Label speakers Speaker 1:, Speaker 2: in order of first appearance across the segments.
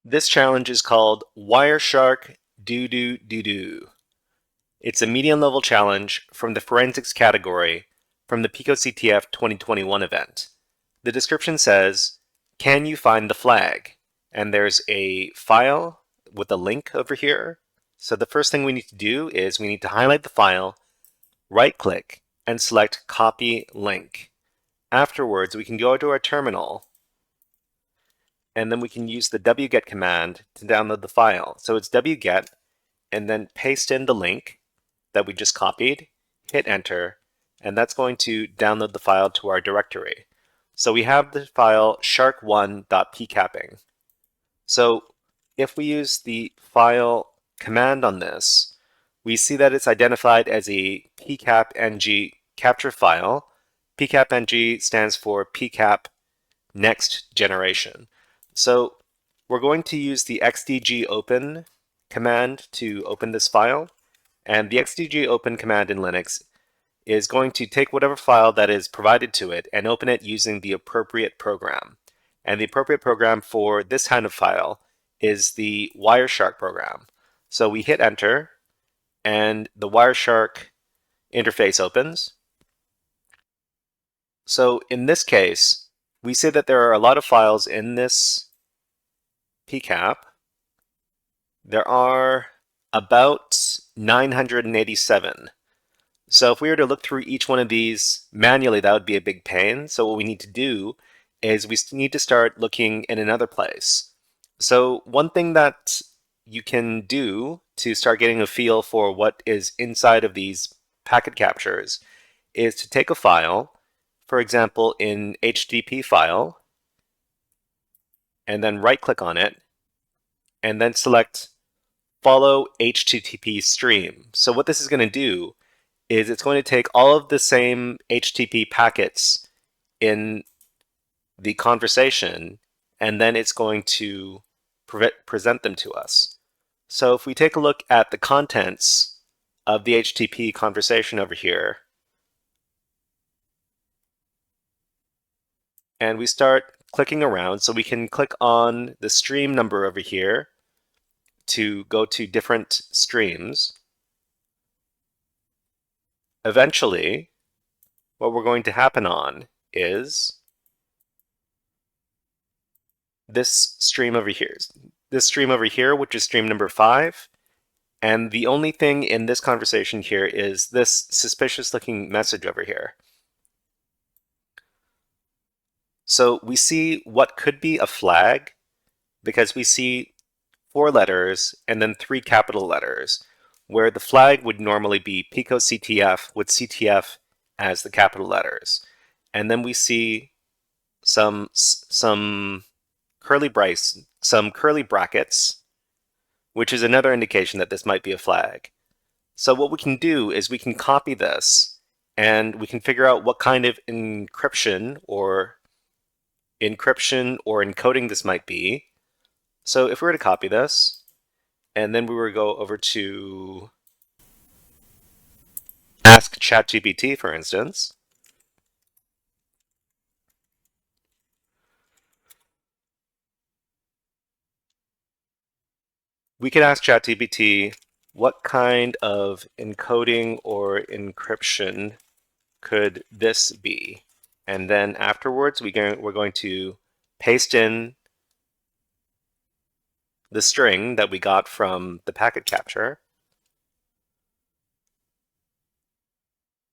Speaker 1: This challenge is called Wireshark dooo. It's a medium level challenge from the forensics category from the picoCTF 2021 event. The description says, can you find the flag? And there's a file with a link over here. So the first thing we need to do is we need to highlight the file, right click, and select copy link. Afterwards, we can go to our terminal and then we can use the wget command to download the file. So it's wget and then paste in the link that we just copied, hit enter, and that's going to download the file to our directory. So we have the file shark1.pcapping. So if we use the file command on this, we see that it's identified as a pcap-ng capture file. Pcap-ng stands for pcap next generation. So we're going to use the xdgopen command to open this file. And the xdgopen command in Linux is going to take whatever file that is provided to it and open it using the appropriate program. And the appropriate program for this kind of file is the Wireshark program. So we hit enter and the Wireshark interface opens. So in this case, we see that there are a lot of files in this pcap. There are about 987. So if we were to look through each one of these manually, that would be a big pain. So what we need to do is we need to start looking in another place. So one thing that you can do to start getting a feel for what is inside of these packet captures is to take a file, for example, in HTTP file, and then right click on it, and then select follow HTTP stream. So what this is going to do is it's going to take all of the same HTTP packets in the conversation, and then it's going to present them to us. So if we take a look at the contents of the HTTP conversation over here, and we start clicking around, so we can click on the stream number over here to go to different streams. Eventually, what we're going to happen on is this stream over here. This stream over here, which is stream number 5. And the only thing in this conversation here is this suspicious looking message over here. So we see what could be a flag because we see 4 letters and then 3 capital letters, where the flag would normally be picoCTF with CTF as the capital letters. And then we see some curly brackets, which is another indication that this might be a flag. So what we can do is we can copy this and we can figure out what kind of encryption or encoding this might be. So if we were to copy this, and then we were to go over to ask ChatGPT, for instance, we could ask ChatGPT, what kind of encoding or encryption could this be? And then afterwards, we're going to paste in the string that we got from the packet capture.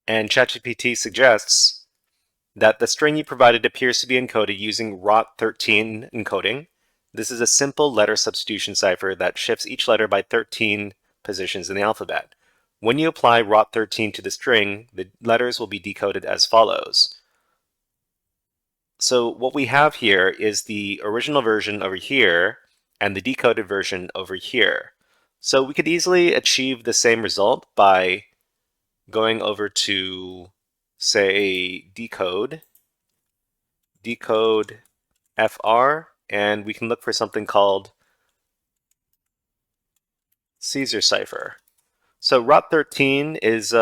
Speaker 1: And ChatGPT suggests that the string you provided appears to be encoded using ROT13 encoding. This is a simple letter substitution cipher that shifts each letter by 13 positions in the alphabet. When you apply ROT13 to the string, the letters will be decoded as follows. So what we have here is the original version over here and the decoded version over here. So we could easily achieve the same result by going over to, say, decode FR, and we can look for something called Caesar cipher. So ROT 13 is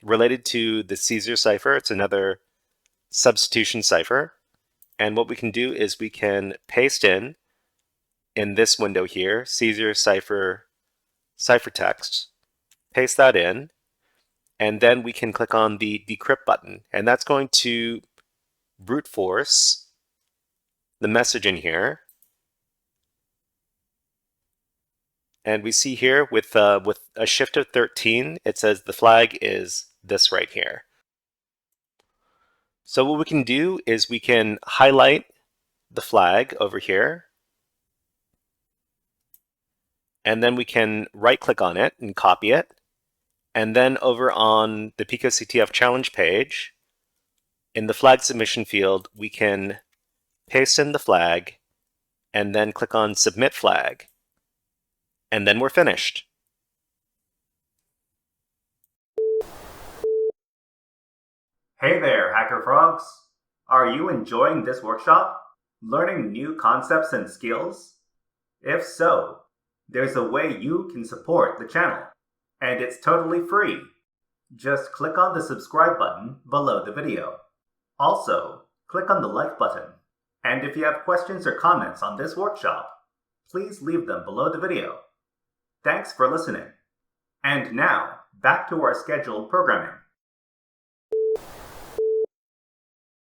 Speaker 1: related to the Caesar cipher. It's another substitution cipher. And what we can do is we can paste in this window here, Caesar ciphertext, paste that in, and then we can click on the decrypt button. And that's going to brute force the message in here. And we see here with a shift of 13, it says the flag is this right here. So what we can do is we can highlight the flag over here, and then we can right click on it and copy it. And then over on the picoCTF challenge page, in the flag submission field, we can paste in the flag and then click on submit flag. And then we're finished.
Speaker 2: Hey there, HackerFrogs! Are you enjoying this workshop? Learning new concepts and skills? If so, there's a way you can support the channel, and it's totally free. Just click on the subscribe button below the video. Also, click on the like button. And if you have questions or comments on this workshop, please leave them below the video. Thanks for listening. And now, back to our scheduled programming.